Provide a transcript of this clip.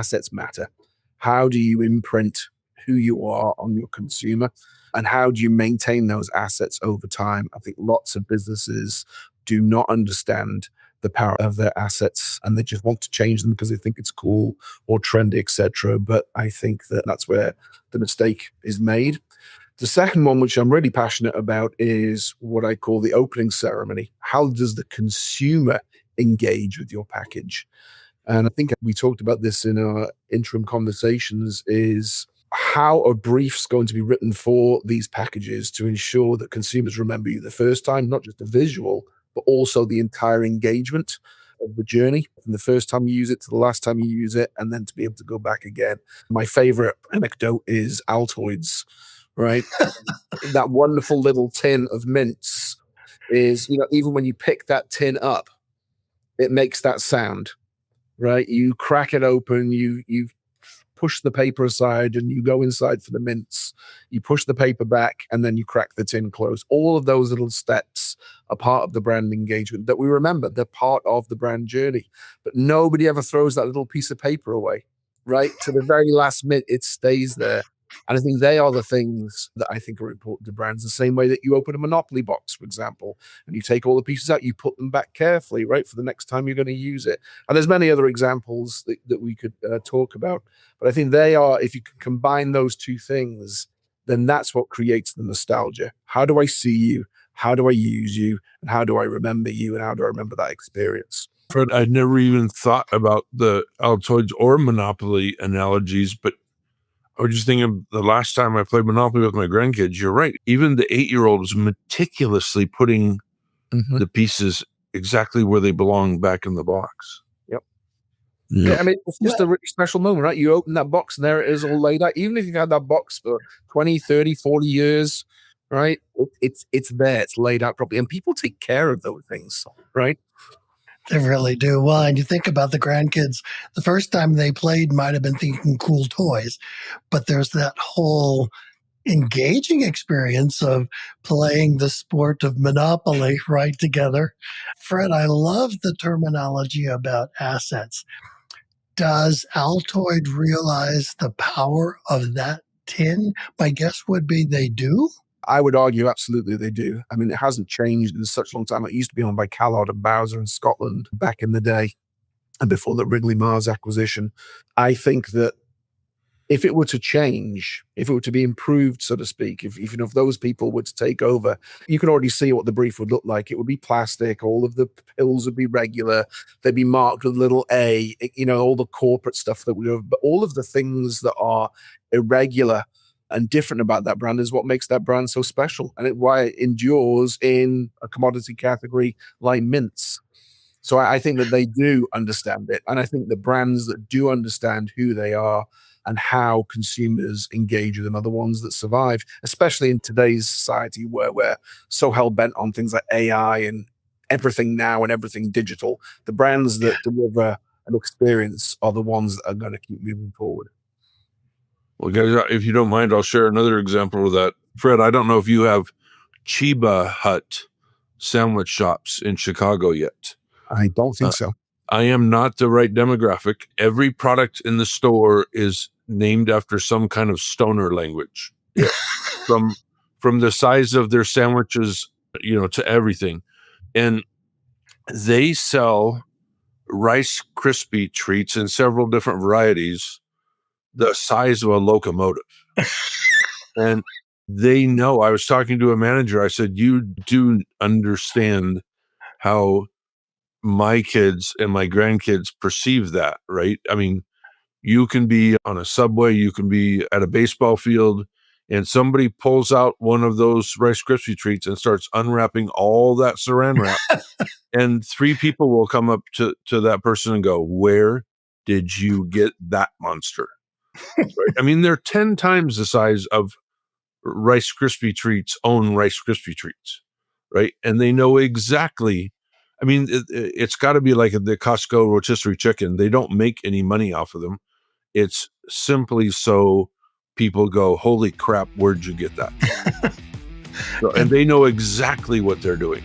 assets matter. How do you imprint who you are on your consumer? And how do you maintain those assets over time? I think lots of businesses do not understand the power of their assets, and they just want to change them because they think it's cool or trendy, etc. But I think that that's where the mistake is made. The second one, which I'm really passionate about, is what I call the opening ceremony. How does the consumer engage with your package? And I think we talked about this in our interim conversations, is how are briefs going to be written for these packages to ensure that consumers remember you the first time, not just the visual, but also the entire engagement of the journey from the first time you use it to the last time you use it, and then to be able to go back again. My favorite anecdote is Altoids, right? That wonderful little tin of mints is, even when you pick that tin up, it makes that sound, right? You crack it open, you push the paper aside and you go inside for the mints, you push the paper back, and then you crack the tin close. All of those little steps are part of the brand engagement that we remember. They're part of the brand journey. But nobody ever throws that little piece of paper away, right? To the very last minute, it stays there. And I think they are the things that I think are important to brands, the same way that you open a Monopoly box, for example, and you take all the pieces out, you put them back carefully, right, for the next time you're going to use it. And there's many other examples that we could talk about. But I think they are, if you can combine those two things, then that's what creates the nostalgia. How do I see you? How do I use you? And how do I remember you? And how do I remember that experience? Fred, I'd never even thought about the Altoids or Monopoly analogies, but I was just thinking the last time I played Monopoly with my grandkids, you're right. Even the 8-year-old was meticulously putting the pieces exactly where they belong back in the box. Yep. Yeah, I mean, it's just a really special moment, right? You open that box and there it is all laid out. Even if you've had that box for 20, 30, 40 years, right? It's there. It's laid out properly. And people take care of those things, right? They really do. Well, and you think about the grandkids, the first time they played might have been thinking cool toys, but there's that whole engaging experience of playing the sport of Monopoly right together. Fred, I love the terminology about assets. Does Altoid realize the power of that tin? My guess would be they do. I would argue absolutely they do. I mean, it hasn't changed in such a long time. It used to be owned by Callard and Bowser in Scotland back in the day and before the Wrigley Mars acquisition. I think that if it were to change, if it were to be improved, so to speak, if those people were to take over, you can already see what the brief would look like. It would be plastic. All of the pills would be regular. They'd be marked with a little A, all the corporate stuff that we do. But all of the things that are irregular and different about that brand is what makes that brand so special, and why it endures in a commodity category like mints. So I think that they do understand it. And I think the brands that do understand who they are and how consumers engage with them are the ones that survive, especially in today's society where we're so hell-bent on things like AI and everything now and everything digital. The brands that deliver an experience are the ones that are going to keep moving forward. Well, guys, if you don't mind, I'll share another example of that. Fred, I don't know if you have Chiba Hut sandwich shops in Chicago yet. I don't think so. I am not the right demographic. Every product in the store is named after some kind of stoner language. From the size of their sandwiches, to everything. And they sell Rice Krispie treats in several different varieties the size of a locomotive. And they know. I was talking to a manager. I said, you do understand how my kids and my grandkids perceive that, right? I mean, you can be on a subway, you can be at a baseball field, and somebody pulls out one of those Rice Krispie treats and starts unwrapping all that saran wrap. And 3 people will come up to that person and go, where did you get that monster? Right? I mean, they're 10 times the size of Rice Krispie treats own Rice Krispie treats, right? And they know exactly. I mean, it's got to be like the Costco rotisserie chicken. They don't make any money off of them. It's simply so people go, holy crap, where'd you get that? And they know exactly what they're doing.